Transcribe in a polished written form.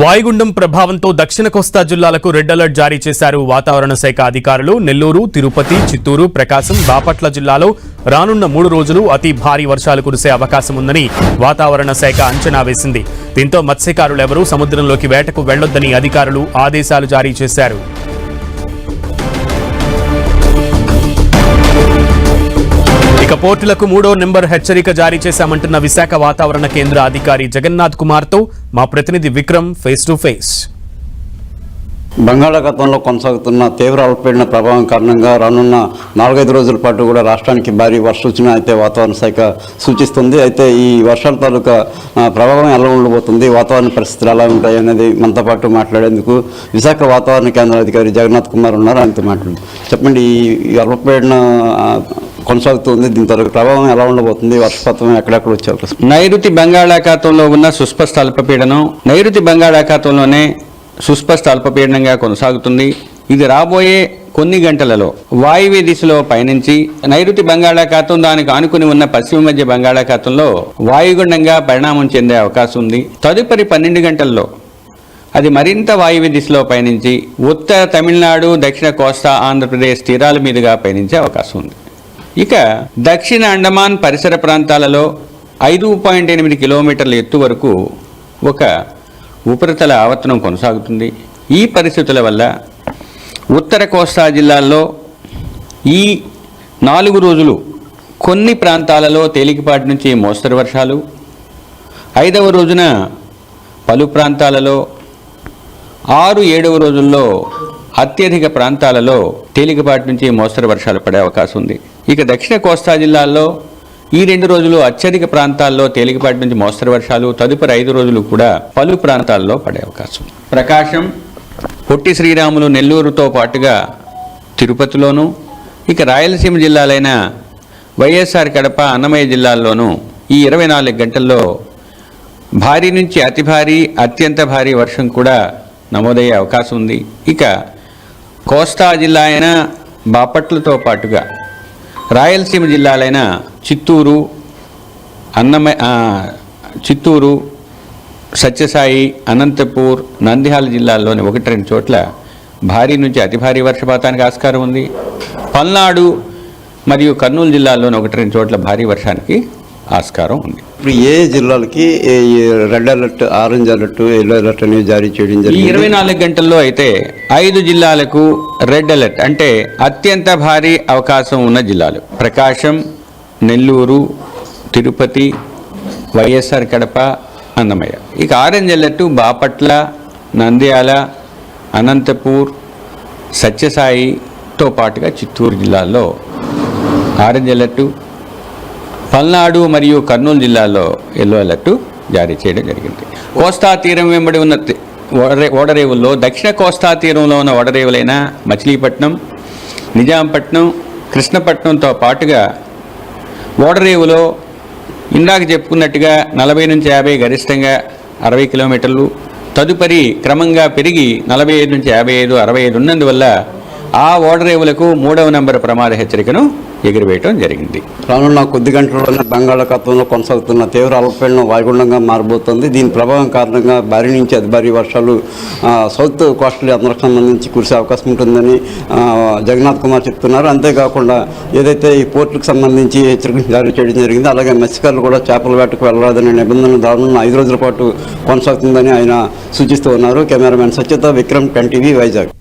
వాయుగుండం ప్రభావంతో దక్షిణ కోస్తా జిల్లాలకు రెడ్ అలర్ట్ జారీ చేశారు వాతావరణ శాఖ అధికారులు. నెల్లూరు, తిరుపతి, చిత్తూరు, ప్రకాశం, బాపట్ల జిల్లాలో రానున్న 3 రోజులు అతి భారీ వర్షాలు కురిసే అవకాశం ఉందని వాతావరణ శాఖ అంచనా వేసింది. దీంతో మత్స్యకారులెవరూ సముద్రంలోకి వేటకు వెళ్లొద్దని అధికారులు ఆదేశాలు జారీ చేశారు. ఇక పోర్టులకు 3వ నెంబర్ హెచ్చరిక జారీ చేశామంటున్న విశాఖ వాతావరణ కేంద్ర అధికారి జగన్నాథ్ కుమార్తో మా ప్రతినిధి విక్రమ్ ఫేస్ టు ఫేస్. బంగాళాఖాతంలో కొనసాగుతున్న తీవ్ర అల్పపీడన ప్రభావం కారణంగా రానున్న 4-5 రోజుల పాటు కూడా రాష్ట్రానికి భారీ వర్ష సూచన అయితే వాతావరణ శాఖ సూచిస్తుంది. అయితే ఈ వర్షాల తాలూకా ప్రభావం ఎలా ఉండబోతుంది, వాతావరణ పరిస్థితులు ఎలా ఉంటాయి అనేది మనతో పాటు మాట్లాడేందుకు విశాఖ వాతావరణ కేంద్ర అధికారి జగన్నాథ్ కుమార్ ఉన్నారు. ఆయనతో మాట్లాడు. చెప్పండి, ఈ అల్పపీడన కొనసాగుతుంది, దీని తాలూకా ప్రభావం ఎలా ఉండబోతుంది, వర్షపాతం ఎక్కడెక్కడ వచ్చే అవకాశం? నైరుతి బంగాళాఖాతంలో ఉన్న సుస్పష్ట అల్పపీడనం నైరుతి బంగాళాఖాతంలోనే సుస్పష్ట అల్పపీడనంగా కొనసాగుతుంది. ఇది రాబోయే కొన్ని గంటలలో వాయువ్య దిశలో పయనించి నైరుతి బంగాళాఖాతం దానికి ఆనుకుని ఉన్న పశ్చిమ మధ్య బంగాళాఖాతంలో వాయుగుండంగా పరిణామం చెందే అవకాశం ఉంది. తదుపరి 12 గంటల్లో అది మరింత వాయువ్య దిశలో పయనించి ఉత్తర తమిళనాడు, దక్షిణ కోస్తా ఆంధ్రప్రదేశ్ తీరాల మీదుగా పయనించే అవకాశం ఉంది. ఇక దక్షిణ అండమాన్ పరిసర ప్రాంతాలలో 5.8 కిలోమీటర్ల ఎత్తు వరకు ఒక ఉపరితల ఆవర్తనం కొనసాగుతుంది. ఈ పరిస్థితుల వల్ల ఉత్తర కోస్తా జిల్లాల్లో ఈ 4 రోజులు కొన్ని ప్రాంతాలలో తేలికపాటి నుంచి మోస్తరు వర్షాలు, 5వ రోజున పలు ప్రాంతాలలో, 6-7వ రోజుల్లో అత్యధిక ప్రాంతాలలో తేలికపాటి నుంచి మోస్తరు వర్షాలు పడే అవకాశం ఉంది. ఇక దక్షిణ కోస్తా జిల్లాల్లో ఈ 2 రోజులు అత్యధిక ప్రాంతాల్లో తేలికపాటి నుంచి మోస్తరు వర్షాలు, తదుపరి 5 రోజులు కూడా పలు ప్రాంతాల్లో పడే అవకాశం. ప్రకాశం, పొట్టి శ్రీరాములు, నెల్లూరుతో పాటుగా తిరుపతిలోను, ఇక రాయలసీమ జిల్లాలైన వైఎస్ఆర్ కడప, అన్నమయ్య జిల్లాల్లోనూ ఈ 24 గంటల్లో భారీ నుంచి అతి భారీ, అత్యంత భారీ వర్షం కూడా నమోదయ్యే అవకాశం ఉంది. ఇక కోస్తా జిల్లా అయిన బాపట్లతో పాటుగా రాయలసీమ జిల్లాలైన చిత్తూరు, సత్యసాయి, అనంతపూర్, నంద్యాల జిల్లాల్లోని 1-2 చోట్ల భారీ నుంచి అతి భారీ వర్షపాతానికి ఆస్కారం ఉంది. పల్నాడు మరియు కర్నూలు జిల్లాల్లోని 1-2 చోట్ల భారీ వర్షానికి ఆస్కారం ఉంది. ఇప్పుడు ఏ జిల్లాలకి red alert, orange alert, yellow alert అనేవి జారీ చేయడం జరిగింది? ఈ 24 గంటల్లో అయితే 5 జిల్లాలకు రెడ్ అలర్ట్, అంటే అత్యంత భారీ అవకాశం ఉన్న జిల్లాలు ప్రకాశం, నెల్లూరు, తిరుపతి, వైఎస్ఆర్ కడప, అన్నమయ్య. ఇక ఆరెంజ్ అలర్టు బాపట్ల, నంద్యాల, అనంతపూర్, సత్యసాయితో పాటుగా చిత్తూరు జిల్లాల్లో ఆరెంజ్ అలర్టు, పల్నాడు మరియు కర్నూలు జిల్లాల్లో ఎల్లో అలర్టు జారీ చేయడం జరిగింది. కోస్తా తీరం వెంబడి ఉన్న ఓడరేవుల్లో దక్షిణ కోస్తా తీరంలో ఉన్న ఓడరేవులైన మచిలీపట్నం, నిజాంపట్నం, కృష్ణపట్నంతో పాటుగా ఓడరేవులో ఇందాక చెప్పుకున్నట్టుగా 40 నుంచి 50, గరిష్టంగా 60 కిలోమీటర్లు, తదుపరి క్రమంగా పెరిగి 45 నుంచి 55, 65 ఉన్నందువల్ల ఆ ఓడరేవులకు 3వ నెంబర్ ప్రమాద హెచ్చరికను ఎగురవేయటం జరిగింది. రానున్న కొద్ది గంటల్లోనే బంగాళాఖాతంలో కొనసాగుతున్న తీవ్ర అల్పపీడనం వాయుగుండంగా మారబోతోంది. దీని ప్రభావం కారణంగా భారీ నుంచి అతి భారీ వర్షాలు సౌత్ కోస్టల్ ఆంధ్రకు సంబంధించి కురిసే అవకాశం ఉంటుందని జగన్నాథ్ కుమార్ చెప్తున్నారు. అంతేకాకుండా ఏదైతే ఈ పోర్టుకు సంబంధించి హెచ్చరికలు జారీ చేయడం జరిగింది, అలాగే మత్స్యకారులు కూడా చేపల వేటకు వెళ్ళరాదనే నిబంధనలు రానున్న 5 రోజుల పాటు కొనసాగుతుందని ఆయన సూచిస్తూ ఉన్నారు. Cameraman Satyata, Vikram, 10 TV, Vizag.